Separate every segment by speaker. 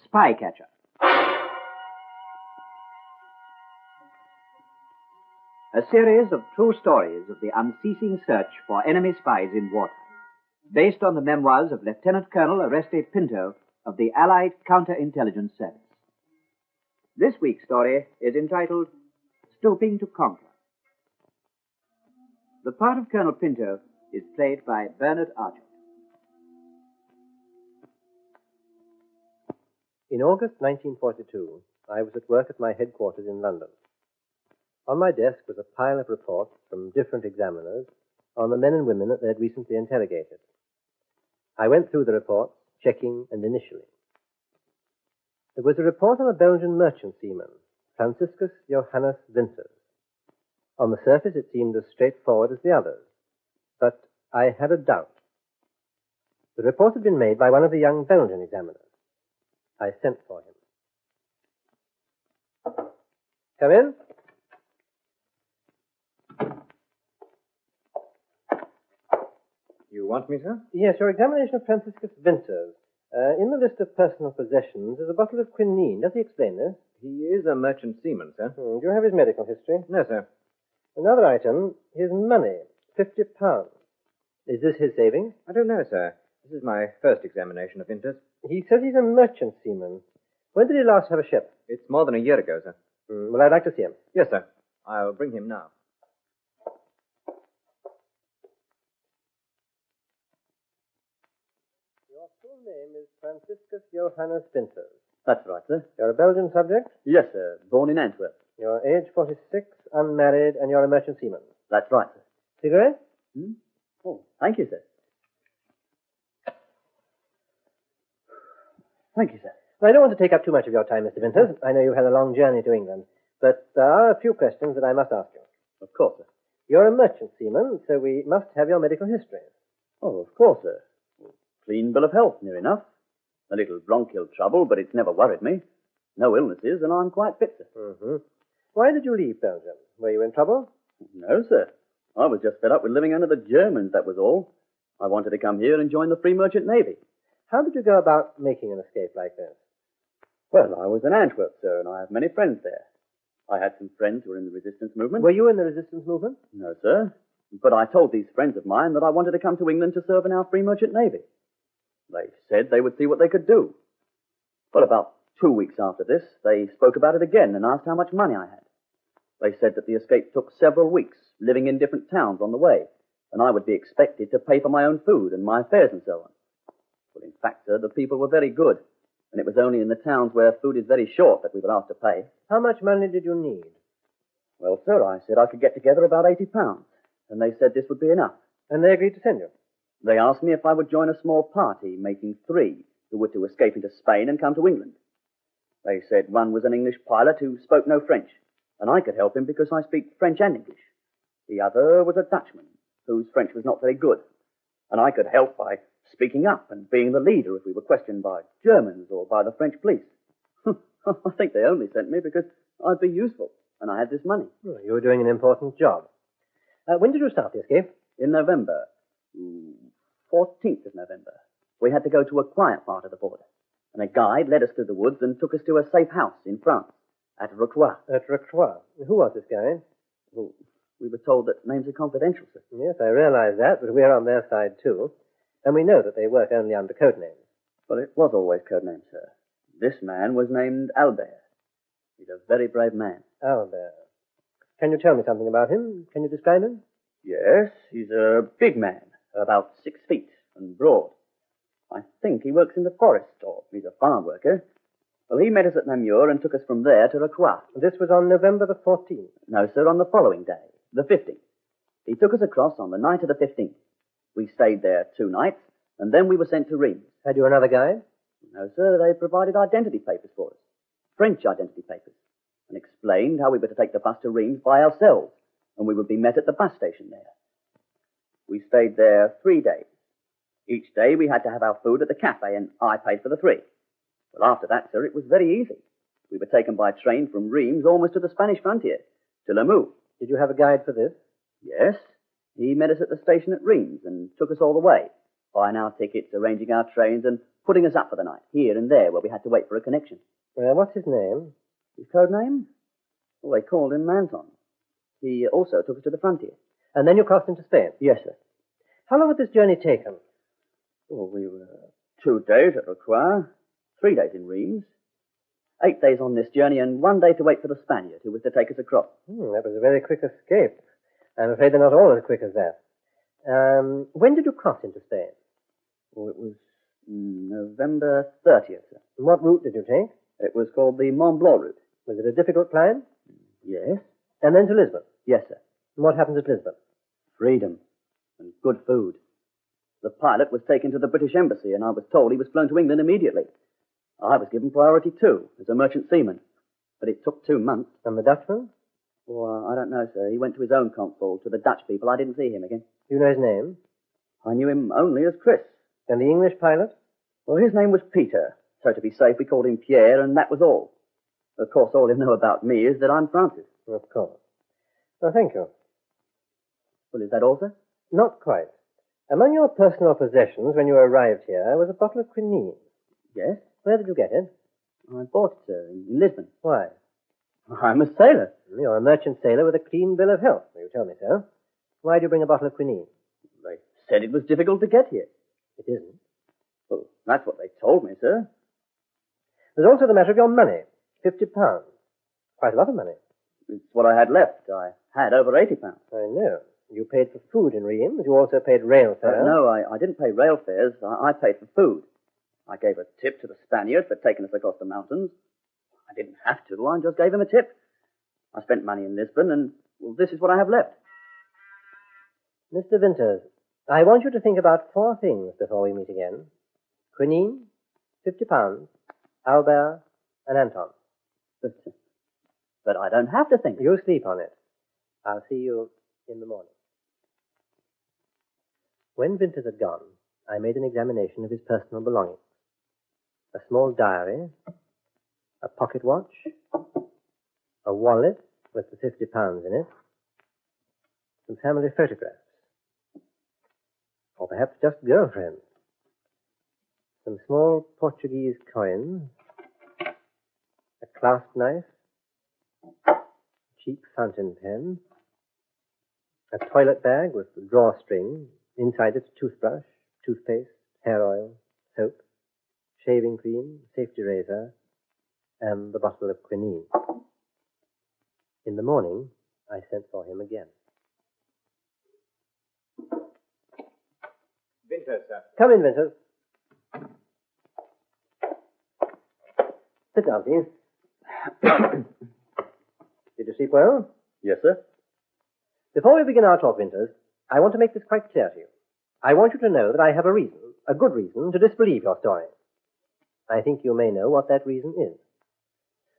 Speaker 1: Spy Catcher. A series of true stories of the unceasing search for enemy spies in wartime, based on the memoirs of Lieutenant-Colonel Oreste Pinto of the Allied Counterintelligence Service. This week's story is entitled Stooping to Conquer. The part of Colonel Pinto is played by Bernard Archer.
Speaker 2: In August 1942, I was at work at my headquarters in London. On my desk was a pile of reports from different examiners on the men and women that they had recently interrogated. I went through the reports, checking and initialing. There was a report on a Belgian merchant seaman, Franciscus Johannes Winters. On the surface, it seemed as straightforward as the others, but I had a doubt. The report had been made by one of the young Belgian examiners. I sent for him. Come in.
Speaker 3: You want me, sir?
Speaker 2: Yes, your examination of Franciscus Winters. In the list of personal possessions is a bottle of quinine. Does he explain this?
Speaker 3: He is a merchant seaman, sir.
Speaker 2: Do you have his medical history?
Speaker 3: No, sir.
Speaker 2: Another item, his money, £50. Is this his savings?
Speaker 3: I don't know, sir. This is my first examination of Winters.
Speaker 2: He says he's a merchant seaman. When did he last have a ship?
Speaker 3: It's more than a year ago, sir.
Speaker 2: Well, I'd like to see him.
Speaker 3: Yes, sir. I'll bring him now.
Speaker 2: Your full name is Franciscus Johannes Winters.
Speaker 4: That's right, sir.
Speaker 2: You're a Belgian subject?
Speaker 4: Yes, sir. Born in Antwerp.
Speaker 2: You're age 46, unmarried, and you're a merchant seaman.
Speaker 4: That's right, sir.
Speaker 2: Cigarette?
Speaker 4: Oh, thank you, sir. Thank you, sir.
Speaker 2: Well, I don't want to take up too much of your time, Mr. Winters. I know you've had a long journey to England, but there are a few questions that I must ask you.
Speaker 4: Of course, sir.
Speaker 2: You're a merchant seaman, so we must have your medical history.
Speaker 4: Oh, of course, sir. Clean bill of health, near enough. A little bronchial trouble, but it's never worried me. No illnesses, and I'm quite fit, sir.
Speaker 2: Why did you leave Belgium? Were you in trouble?
Speaker 4: No, sir. I was just fed up with living under the Germans, that was all. I wanted to come here and join the Free Merchant Navy.
Speaker 2: How did you go about making an escape like this?
Speaker 4: Well, I was in Antwerp, sir, and I have many friends there. I had some friends who were in the resistance movement.
Speaker 2: Were you in the resistance movement?
Speaker 4: No, sir. But I told these friends of mine that I wanted to come to England to serve in our Free Merchant Navy. They said they would see what they could do. But about 2 weeks after this, they spoke about it again and asked how much money I had. They said that the escape took several weeks, living in different towns on the way, and I would be expected to pay for my own food and my fares and so on. Well, in fact, sir, the people were very good, and it was only in the towns where food is very short that we were asked to pay.
Speaker 2: How much money did you need?
Speaker 4: Well, sir, I said I could get together about £80, and they said this would be enough.
Speaker 2: And they agreed to send you?
Speaker 4: They asked me if I would join a small party, making 3, who were to escape into Spain and come to England. They said one was an English pilot who spoke no French, and I could help him because I speak French and English. The other was a Dutchman, whose French was not very good, and I could help by speaking up and being the leader if we were questioned by Germans or by the French police. I think they only sent me because I'd be useful, and I had this money.
Speaker 2: Well, you were doing an important job. When did you start the escape?
Speaker 4: In November. 14th of November. We had to go to a quiet part of the border, and a guide led us through the woods and took us to a safe house in France, at Rocroi.
Speaker 2: At Rocroi. Who was this guide?
Speaker 4: Well, we were told that names are confidential, sir.
Speaker 2: Yes, I realize that, but we're on their side too. And we know that they work only under code names.
Speaker 4: Well, it was always code names, sir. This man was named Albert. He's a very brave man.
Speaker 2: Albert. Can you tell me something about him? Can you describe him?
Speaker 4: Yes, he's a big man, about 6 feet and broad. I think he works in the forest, or he's a farm worker. Well, he met us at Namur and took us from there to Rocroi.
Speaker 2: This was on November the 14th?
Speaker 4: No, sir, on the following day, the 15th. He took us across on the night of the 15th. We stayed there 2 nights, and then we were sent to Reims.
Speaker 2: Had you another guide?
Speaker 4: No, sir, they provided identity papers for us. French identity papers. And explained how we were to take the bus to Reims by ourselves, and we would be met at the bus station there. We stayed there 3 days. Each day we had to have our food at the cafe, and I paid for the 3. Well, after that, sir, it was very easy. We were taken by train from Reims almost to the Spanish frontier, to Lamoux.
Speaker 2: Did you have a guide for this?
Speaker 4: Yes. He met us at the station at Reims and took us all the way, buying our tickets, arranging our trains, and putting us up for the night, here and there, where we had to wait for a connection.
Speaker 2: What's his name?
Speaker 4: His code name? Well, they called him Manton. He also took us to the frontier.
Speaker 2: And then you crossed into Spain?
Speaker 4: Yes, sir.
Speaker 2: How long had this journey taken?
Speaker 4: Well, we were 2 days at Roquois, 3 days in Reims, 8 days on this journey, and 1 day to wait for the Spaniard who was to take us across.
Speaker 2: That was a very quick escape. I'm afraid they're not all as quick as that. When did you cross into Spain?
Speaker 4: Well, it was November 30th, sir.
Speaker 2: And what route did you take?
Speaker 4: It was called the Mont Blanc route.
Speaker 2: Was it a difficult climb?
Speaker 4: Yes.
Speaker 2: And then to Lisbon?
Speaker 4: Yes, sir.
Speaker 2: And what happened at Lisbon?
Speaker 4: Freedom and good food. The pilot was taken to the British Embassy, and I was told he was flown to England immediately. I was given priority too, as a merchant seaman. But it took 2 months.
Speaker 2: And the Dutchman?
Speaker 4: Well, I don't know, sir. He went to his own consul, to the Dutch people. I didn't see him again.
Speaker 2: Do you know his name?
Speaker 4: I knew him only as Chris.
Speaker 2: And the English pilot?
Speaker 4: Well, his name was Peter. So to be safe, we called him Pierre, and that was all. Of course, all he'll know about me is that I'm Francis.
Speaker 2: Of course. Well, thank you.
Speaker 4: Well, is that all, sir?
Speaker 2: Not quite. Among your personal possessions when you arrived here was a bottle of quinine.
Speaker 4: Yes?
Speaker 2: Where did you get it?
Speaker 4: I bought it, sir, in Lisbon.
Speaker 2: Why?
Speaker 4: I'm a sailor.
Speaker 2: You're a merchant sailor with a clean bill of health. You tell me so. Why do you bring a bottle of quinine?
Speaker 4: They said it was difficult to get here.
Speaker 2: It isn't.
Speaker 4: Well, that's what they told me, sir.
Speaker 2: There's also the matter of your money. £50. Quite a lot of money.
Speaker 4: It's what I had left. I had over £80.
Speaker 2: I know. You paid for food in Reims. You also paid rail fare.
Speaker 4: No, I didn't pay rail fares. I paid for food. I gave a tip to the Spaniard for taking us across the mountains. I didn't have to. I just gave him a tip. I spent money in Lisbon, and, well, this is what I have left.
Speaker 2: Mr. Winters, I want you to think about 4 things before we meet again. Quinine, £50, Albert, and Anton.
Speaker 4: But I don't have to think.
Speaker 2: You sleep on it. I'll see you in the morning. When Winters had gone, I made an examination of his personal belongings. A small diary, a pocket watch, a wallet with the £50 in it, some family photographs, or perhaps just girlfriends, some small Portuguese coins, a clasp knife, a cheap fountain pen, a toilet bag with a drawstring, inside it a toothbrush, toothpaste, hair oil, soap, shaving cream, safety razor, and the bottle of quinine. In the morning, I sent for him again.
Speaker 3: Winters, sir.
Speaker 2: Come in, Winters. Sit down, please. Did you sleep well?
Speaker 4: Yes, sir.
Speaker 2: Before we begin our talk, Winters, I want to make this quite clear to you. I want you to know that I have a reason, a good reason, to disbelieve your story. I think you may know what that reason is.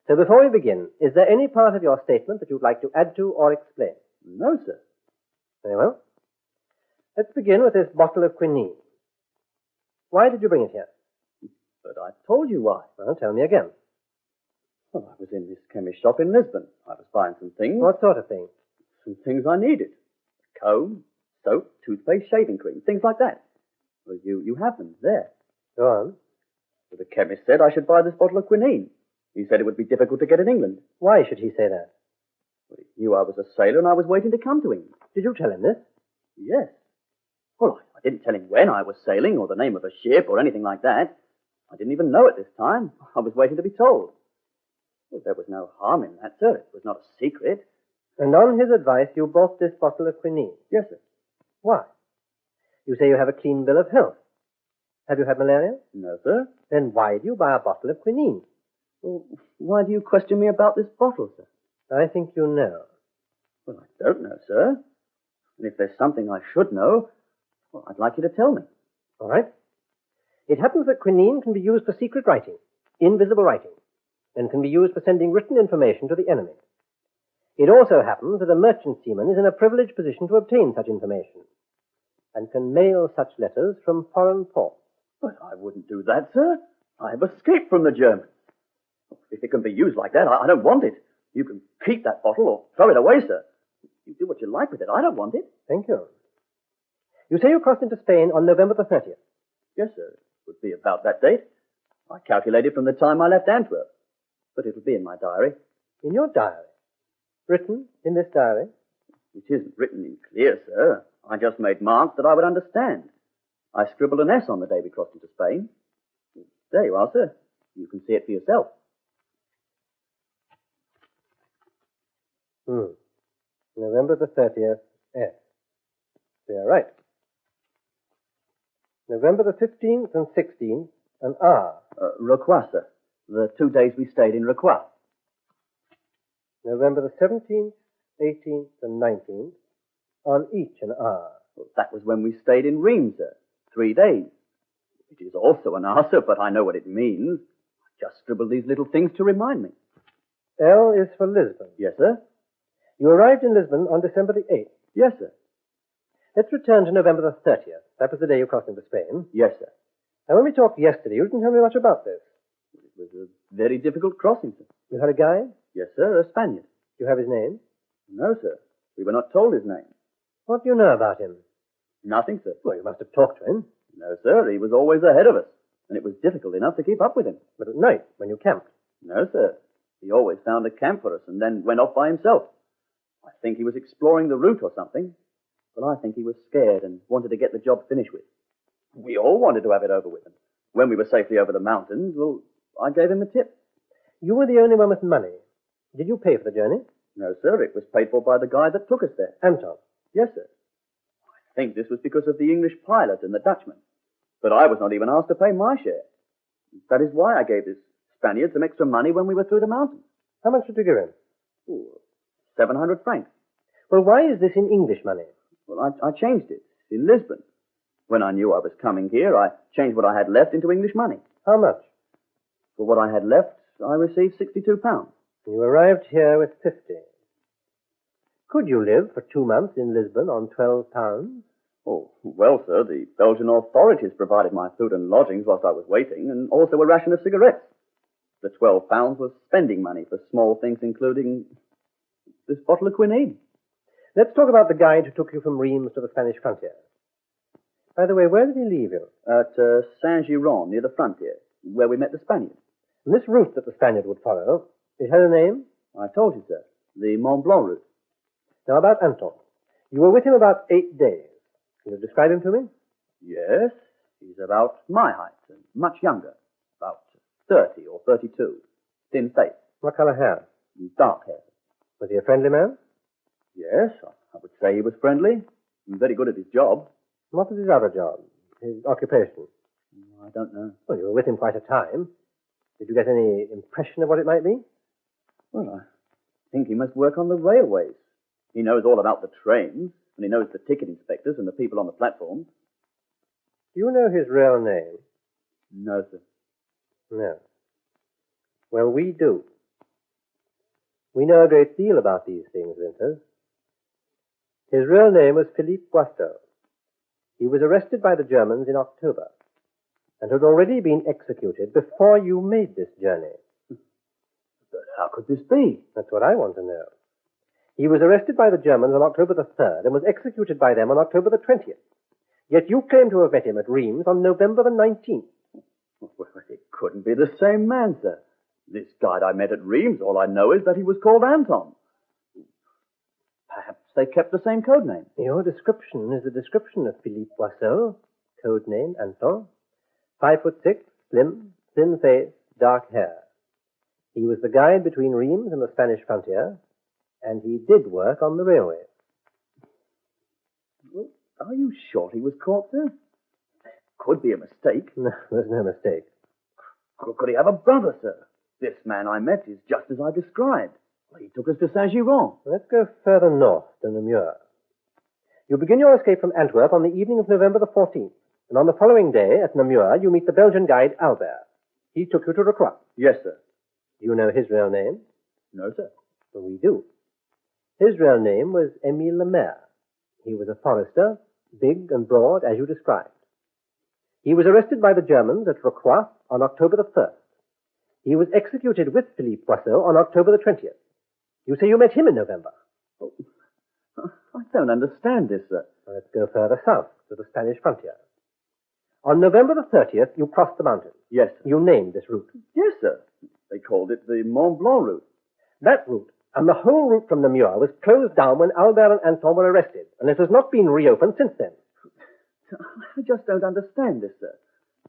Speaker 2: So before we begin, is there any part of your statement that you'd like to add to or explain?
Speaker 4: No, sir.
Speaker 2: Very well. Let's begin with this bottle of quinine. Why did you bring it here?
Speaker 4: But I told you why.
Speaker 2: Well, tell me again.
Speaker 4: Well, I was in this chemist shop in Lisbon. I was buying some things.
Speaker 2: What sort of thing?
Speaker 4: Some things I needed. Comb, soap, toothpaste, shaving cream, things like that. Well, you have them there.
Speaker 2: Go on.
Speaker 4: So the chemist said I should buy this bottle of quinine. He said it would be difficult to get in England.
Speaker 2: Why should he say that?
Speaker 4: Well, he knew I was a sailor and I was waiting to come to England.
Speaker 2: Did you tell him this?
Speaker 4: Yes. Well, I didn't tell him when I was sailing or the name of a ship or anything like that. I didn't even know at this time. I was waiting to be told. Well, there was no harm in that, sir. It was not a secret.
Speaker 2: And on his advice, you bought this bottle of quinine?
Speaker 4: Yes, sir.
Speaker 2: Why? You say you have a clean bill of health. Have you had malaria?
Speaker 4: No, sir.
Speaker 2: Then why do you buy a bottle of quinine?
Speaker 4: Well, why do you question me about this bottle, sir?
Speaker 2: I think you know.
Speaker 4: Well, I don't know, sir. And if there's something I should know, well, I'd like you to tell me.
Speaker 2: All right. It happens that quinine can be used for secret writing, invisible writing, and can be used for sending written information to the enemy. It also happens that a merchant seaman is in a privileged position to obtain such information and can mail such letters from foreign ports.
Speaker 4: But I wouldn't do that, sir. I have escaped from the Germans. If it can be used like that, I don't want it. You can keep that bottle or throw it away, sir. You do what you like with it. I don't want it.
Speaker 2: Thank you. You say you crossed into Spain on November the 30th.
Speaker 4: Yes, sir. It would be about that date. I calculated from the time I left Antwerp. But it'll be in my diary.
Speaker 2: In your diary? Written in this diary?
Speaker 4: It isn't written in clear, sir. I just made marks that I would understand. I scribbled an S on the day we crossed into Spain. There you are, sir. You can see it for yourself.
Speaker 2: November the 30th, S. So you're right. November the 15th and 16th, an R.
Speaker 4: Rocroi, sir. The 2 days we stayed in Rocroi.
Speaker 2: November the 17th, 18th, and 19th, on each an R.
Speaker 4: Well, that was when we stayed in Reims, sir. 3 days. It is also an R, sir, but I know what it means. I just scribbled these little things to remind me.
Speaker 2: L is for Lisbon.
Speaker 4: Yes, sir?
Speaker 2: You arrived in Lisbon on December the 8th.
Speaker 4: Yes, sir.
Speaker 2: Let's return to November the 30th. That was the day you crossed into Spain.
Speaker 4: Yes, sir.
Speaker 2: Now, when we talked yesterday, you didn't tell me much about this.
Speaker 4: It was a very difficult crossing, sir.
Speaker 2: You had a guide?
Speaker 4: Yes, sir, a Spaniard.
Speaker 2: You have his name?
Speaker 4: No, sir. We were not told his name.
Speaker 2: What do you know about him?
Speaker 4: Nothing, sir.
Speaker 2: Well, you must have talked to him.
Speaker 4: No, sir. He was always ahead of us, and it was difficult enough to keep up with him.
Speaker 2: But at night, when you camped?
Speaker 4: No, sir. He always found a camp for us and then went off by himself. I think he was exploring the route or something, but I think he was scared and wanted to get the job finished with. We all wanted to have it over with, and when we were safely over the mountains, well, I gave him a tip.
Speaker 2: You were the only one with money. Did you pay for the journey?
Speaker 4: No, sir. It was paid for by the guy that took us there.
Speaker 2: Anton?
Speaker 4: Yes, sir. I think this was because of the English pilot and the Dutchman. But I was not even asked to pay my share. That is why I gave this Spaniard some extra money when we were through the mountains.
Speaker 2: How much did you give him?
Speaker 4: 700 francs.
Speaker 2: Well, why is this in English money?
Speaker 4: Well, I changed it in Lisbon. When I knew I was coming here, I changed what I had left into English money.
Speaker 2: How much?
Speaker 4: For what I had left, I received 62 pounds.
Speaker 2: You arrived here with 50. Could you live for 2 months in Lisbon on 12 pounds?
Speaker 4: Oh, well, sir, the Belgian authorities provided my food and lodgings whilst I was waiting, and also a ration of cigarettes. The 12 pounds was spending money for small things, including this bottle of quinine.
Speaker 2: Let's talk about the guide who took you from Reims to the Spanish frontier. By the way, where did he leave you?
Speaker 4: At Saint-Giron, near the frontier, where we met the Spaniard.
Speaker 2: And this route that the Spaniard would follow, it had a name?
Speaker 4: I told you, sir. The Mont Blanc route.
Speaker 2: Now, about Anton. You were with him about 8 days. Can you describe him to me?
Speaker 4: Yes. He's about my height and much younger. About 30 or 32. Thin face.
Speaker 2: What color hair?
Speaker 4: Dark hair.
Speaker 2: Was he a friendly man?
Speaker 4: Yes, I would say he was friendly. And very good at his job.
Speaker 2: What was his other job? His occupation?
Speaker 4: I don't know.
Speaker 2: Well, you were with him quite a time. Did you get any impression of what it might be?
Speaker 4: Well, I think he must work on the railways. He knows all about the trains, and he knows the ticket inspectors and the people on the platforms.
Speaker 2: Do you know his real name?
Speaker 4: No, sir.
Speaker 2: No. Well, we do. We know a great deal about these things, Winters. His real name was Philippe Boisseau. He was arrested by the Germans in October and had already been executed before you made this journey.
Speaker 4: But how could this be?
Speaker 2: That's what I want to know. He was arrested by the Germans on October the 3rd and was executed by them on October the 20th. Yet you claim to have met him at Reims on November the 19th.
Speaker 4: Well, it couldn't be the same man, sir. This guide I met at Reims, all I know is that he was called Anton. Perhaps they kept the same code name.
Speaker 2: Your description is a description of Philippe Boisseau, code name Anton. 5'6", slim, thin face, dark hair. He was the guide between Reims and the Spanish frontier, and he did work on the railway.
Speaker 4: Well, are you sure he was caught, sir? Could be a mistake.
Speaker 2: No, there's no mistake.
Speaker 4: Could he have a brother, sir? This man I met is just as I described. He took us to Saint-Giron.
Speaker 2: Let's go further north to Namur. You begin your escape from Antwerp on the evening of November the 14th, and on the following day at Namur you meet the Belgian guide Albert. He took you to Rocroi.
Speaker 4: Yes, sir.
Speaker 2: Do you know his real name?
Speaker 4: No, sir.
Speaker 2: Well, we do. His real name was Émile Lemaire. He was a forester, big and broad, as you described. He was arrested by the Germans at Rocroi on October the 1st. He was executed with Philippe Boisseau on October the 20th. You say you met him in November.
Speaker 4: Oh, I don't understand this, sir.
Speaker 2: Well, let's go further south to the Spanish frontier. On November the 30th, you crossed the mountains.
Speaker 4: Yes, sir.
Speaker 2: You named this route.
Speaker 4: Yes, sir. They called it the Mont Blanc route.
Speaker 2: That route, and the whole route from Namur, was closed down when Albert and Anton were arrested, and it has not been reopened since then.
Speaker 4: I just don't understand this, sir.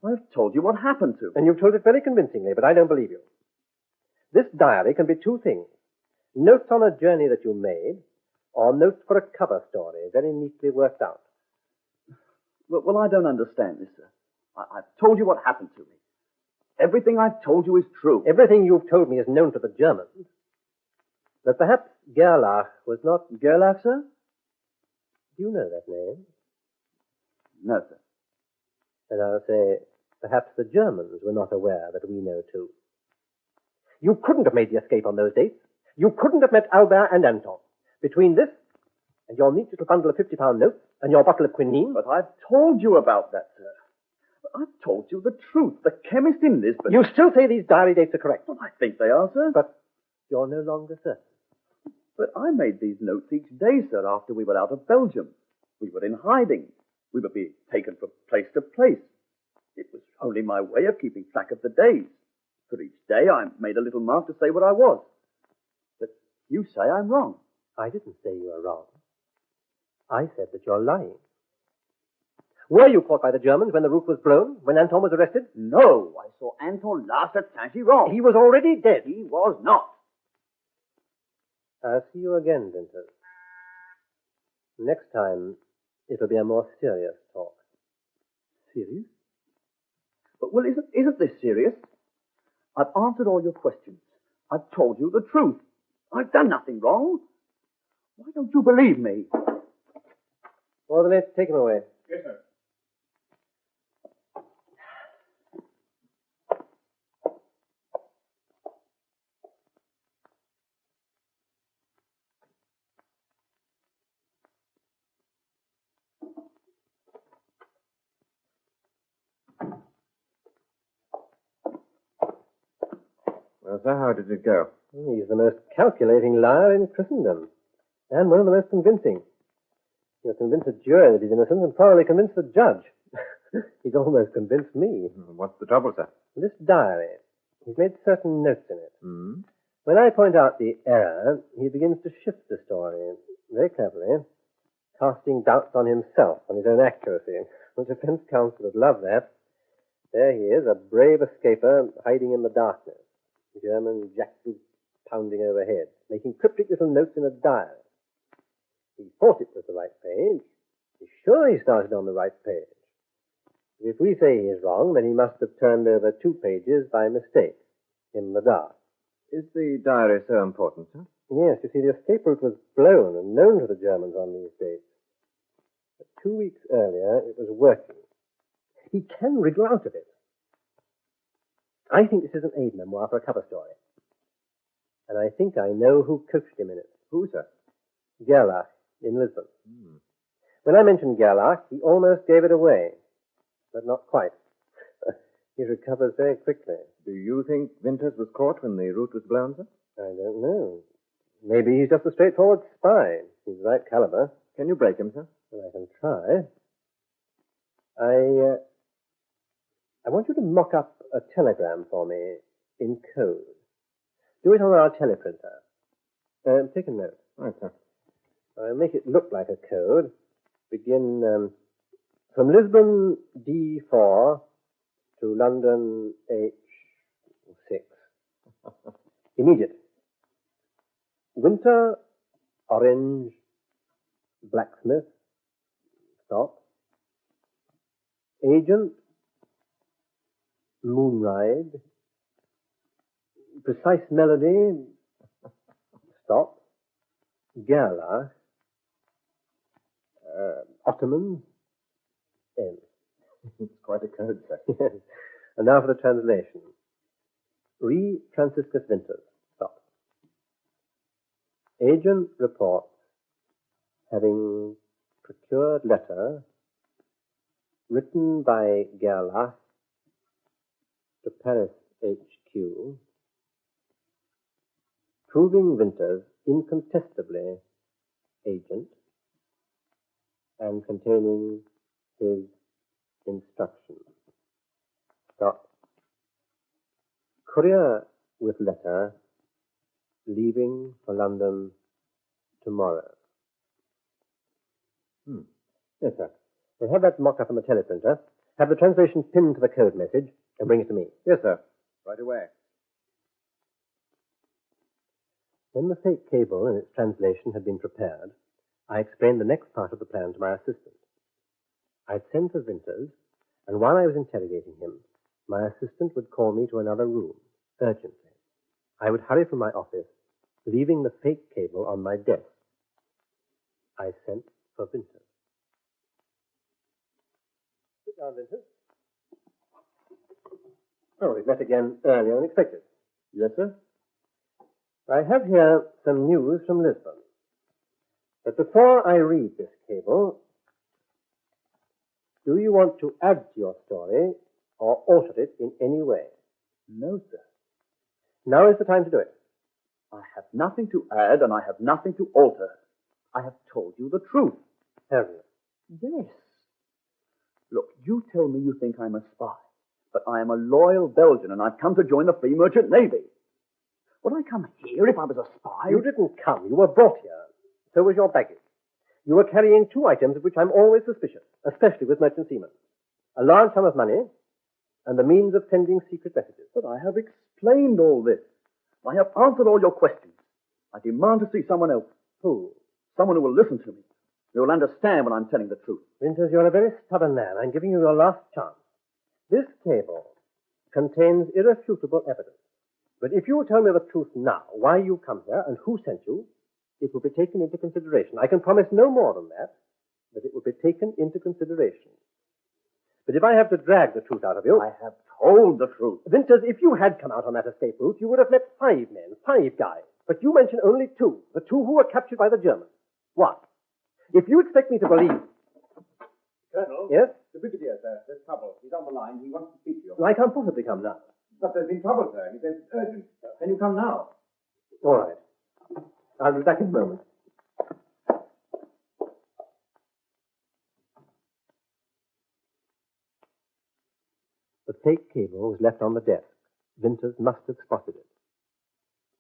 Speaker 4: I've told you what happened to me.
Speaker 2: And you've told it very convincingly, but I don't believe you. This diary can be two things. Notes on a journey that you made, or notes for a cover story, very neatly worked out.
Speaker 4: Well, I don't understand this, sir. I've told you what happened to me. Everything I've told you is true.
Speaker 2: Everything you've told me is known to the Germans. But perhaps Gerlach was not...
Speaker 4: Gerlach, sir?
Speaker 2: Do you know that name?
Speaker 4: No, sir.
Speaker 2: And I'll say, perhaps the Germans were not aware that we know too. You couldn't have made the escape on those dates. You couldn't have met Albert and Anton. Between this and your neat little bundle of 50-pound notes and your bottle of quinine...
Speaker 4: But I've told you about that, sir. I've told you the truth. The chemist in Lisbon...
Speaker 2: You still say these diary dates are correct.
Speaker 4: Well, I think they are, sir.
Speaker 2: But you're no longer certain.
Speaker 4: But I made these notes each day, sir, after we were out of Belgium. We were in hiding. We were being taken from place to place. It was only my way of keeping track of the days. For each day I made a little mark to say where I was. But you say I'm wrong.
Speaker 2: I didn't say you were wrong. I said that you're lying. Were you caught by the Germans when the roof was blown, when Anton was arrested?
Speaker 4: No, I saw Anton last at Saint-Giron.
Speaker 2: He was already dead.
Speaker 4: He was not.
Speaker 2: I'll see you again, Vincent. Next time, it'll be a more serious talk.
Speaker 4: Serious? But, well, isn't this serious? I've answered all your questions. I've told you the truth. I've done nothing wrong. Why don't you believe me?
Speaker 2: Well, then let's take him away.
Speaker 3: Yes, sir. Well, sir, how did it go?
Speaker 2: He's the most calculating liar in Christendom, and one of the most convincing. He'll convince a jury that he's innocent and probably convince the judge. He's almost convinced me.
Speaker 3: What's the trouble, sir?
Speaker 2: This diary, he's made certain notes in it.
Speaker 3: Hmm?
Speaker 2: When I point out the error, he begins to shift the story, very cleverly, casting doubts on himself, on his own accuracy. The defense counsel would love that. There he is, a brave escaper, hiding in the darkness. German jackboots pounding overhead, making cryptic little notes in a diary. He thought it was the right page. He's sure he started on the right page. If we say he's wrong, then he must have turned over 2 pages by mistake, in the dark.
Speaker 3: Is the diary so important, sir?
Speaker 2: Yes, you see, the escape route was blown and known to the Germans on these dates. But 2 weeks earlier, it was working. He can wriggle out of it. I think this is an aid memoir for a cover story. And I think I know who coached him in it.
Speaker 3: Who, sir?
Speaker 2: Gerlach, in Lisbon. When I mentioned Gerlach, he almost gave it away. But not quite. He recovers very quickly.
Speaker 3: Do you think Winters was caught when the route was blown, sir?
Speaker 2: I don't know. Maybe he's just a straightforward spy. He's the right caliber.
Speaker 3: Can you break him, sir?
Speaker 2: Well, I can try. I want you to mock up a telegram for me in code. Do it on our teleprinter. Take a note.
Speaker 3: Right, sir.
Speaker 2: I'll make it look like a code. Begin from Lisbon D4 to London H6. Immediate. Winter, orange, blacksmith. Stop. Agent, moonride. Precise melody. Stop. Gerlach. Ottoman. N.
Speaker 3: It's quite a code, sir.
Speaker 2: Yes. And now for the translation. Re Franciscus Winters. Stop. Agent reports having procured letter written by Gerlach to Paris HQ, proving Winters incontestably agent and containing his Instructions. Stop. Courier with letter leaving for London tomorrow. Yes, sir. We'll have that mocked up on the teleprinter. Have the translation pinned to the code message and bring it to me.
Speaker 3: Yes, sir. Right away.
Speaker 2: When the fake cable and its translation had been prepared, I explained the next part of the plan to my assistant. I'd send for Winters, and while I was interrogating him, my assistant would call me to another room, urgently. I would hurry from my office, leaving the fake cable on my desk. I sent for Winters. Sit down, Winters. Oh, we've met again earlier than expected.
Speaker 4: Yes, sir?
Speaker 2: I have here some news from Lisbon. But before I read this cable, do you want to add to your story or alter it in any way?
Speaker 4: No, sir.
Speaker 2: Now is the time to do it.
Speaker 4: I have nothing to add and I have nothing to alter. I have told you the truth.
Speaker 2: Have you?
Speaker 4: Yes. Look, you tell me you think I'm a spy, but I am a loyal Belgian and I've come to join the Free Merchant Navy. Would I come here if I was a spy?
Speaker 2: You didn't come. You were brought here. So was your baggage. You were carrying two items of which I'm always suspicious, especially with merchant seamen. A large sum of money and the means of sending secret messages.
Speaker 4: But I have explained all this. I have answered all your questions. I demand to see someone else.
Speaker 2: Who?
Speaker 4: Someone who will listen to me. Who will understand when I'm telling the truth.
Speaker 2: Winters, you're a very stubborn man. I'm giving you your last chance. This cable contains irrefutable evidence. But if you will tell me the truth now, why you come here and who sent you, it will be taken into consideration. I can promise no more than that, but it will be taken into consideration. But if I have to drag the truth out of you...
Speaker 4: I have told the truth.
Speaker 2: Winters, if you had come out on that escape route, you would have met 5 men, 5 guys. But you mentioned only 2, the 2 who were captured by the Germans. What? If you expect me to believe...
Speaker 3: Colonel?
Speaker 2: Yes?
Speaker 3: The brigadier, sir. There's trouble. He's on the line. He wants to speak to you.
Speaker 2: Well, I can't possibly come now.
Speaker 3: But there's been trouble, sir. He says it's urgent. Can you come now?
Speaker 2: All right. I'll be back in a moment. The fake cable was left on the desk. Winters must have spotted it.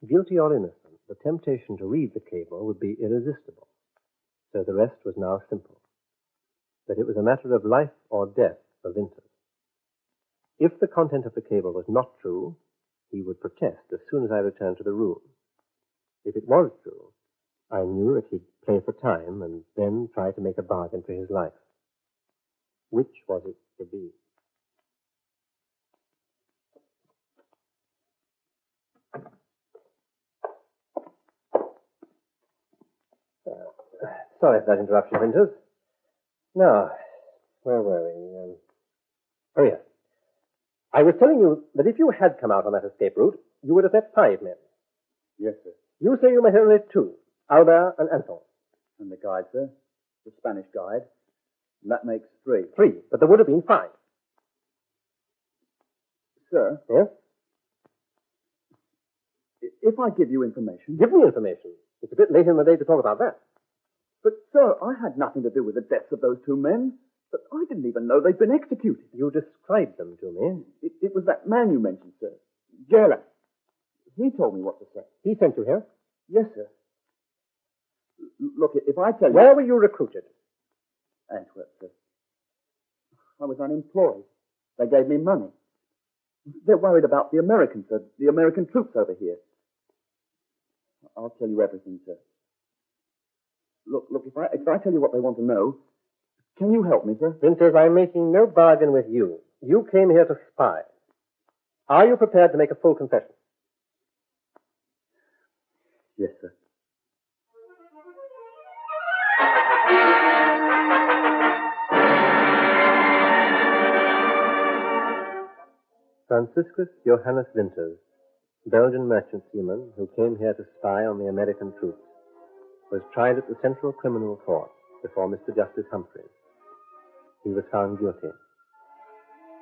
Speaker 2: Guilty or innocent, the temptation to read the cable would be irresistible. So the rest was now simple. That it was a matter of life or death for Winters. If the content of the cable was not true, he would protest as soon as I returned to the room. If it was true, I knew that he'd play for time and then try to make a bargain for his life. Which was it to be? Sorry for that interruption, Winters. Now, where were we? Oh, yes. I was telling you that if you had come out on that escape route, you would have met 5 men.
Speaker 4: Yes, sir.
Speaker 2: You say you met only 2, Albert and Anton.
Speaker 4: And the guide, sir? The Spanish guide. And that makes 3.
Speaker 2: 3, but there would have been 5.
Speaker 4: Sir?
Speaker 2: Yes?
Speaker 4: If I give you information...
Speaker 2: Give me information. It's a bit late in the day to talk about that.
Speaker 4: But, sir, I had nothing to do with the deaths of those 2 men. But I didn't even know they'd been executed.
Speaker 2: You described them to me.
Speaker 4: It was that man you mentioned, sir. Gerard. He told me what to say.
Speaker 2: He sent you here?
Speaker 4: Yes, sir. Look, if I tell you...
Speaker 2: Where were you recruited?
Speaker 4: Antwerp, sir. I was unemployed. They gave me money. They're worried about the Americans, sir. The American troops over here. I'll tell you everything, sir. Look, if I tell you what they want to know, can you help me, sir?
Speaker 2: Winters, I'm making no bargain with you. You came here to spy. Are you prepared to make a full confession?
Speaker 4: Yes, sir.
Speaker 2: Franciscus Johannes Winters, Belgian merchant seaman who came here to spy on the American troops, was tried at the Central Criminal Court before Mr. Justice Humphreys. He was found guilty.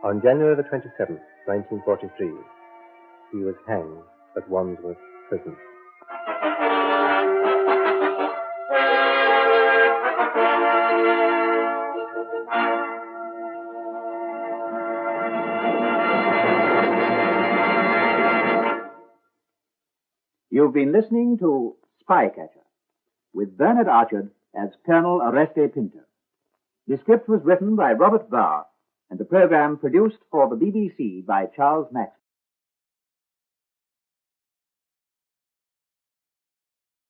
Speaker 2: On January the 27th, 1943, he was hanged at Wandsworth Prison.
Speaker 1: You've been listening to Spycatcher, with Bernard Archard as Colonel Oreste Pinto. The script was written by Robert Barr, and the program produced for the BBC by Charles Maxwell.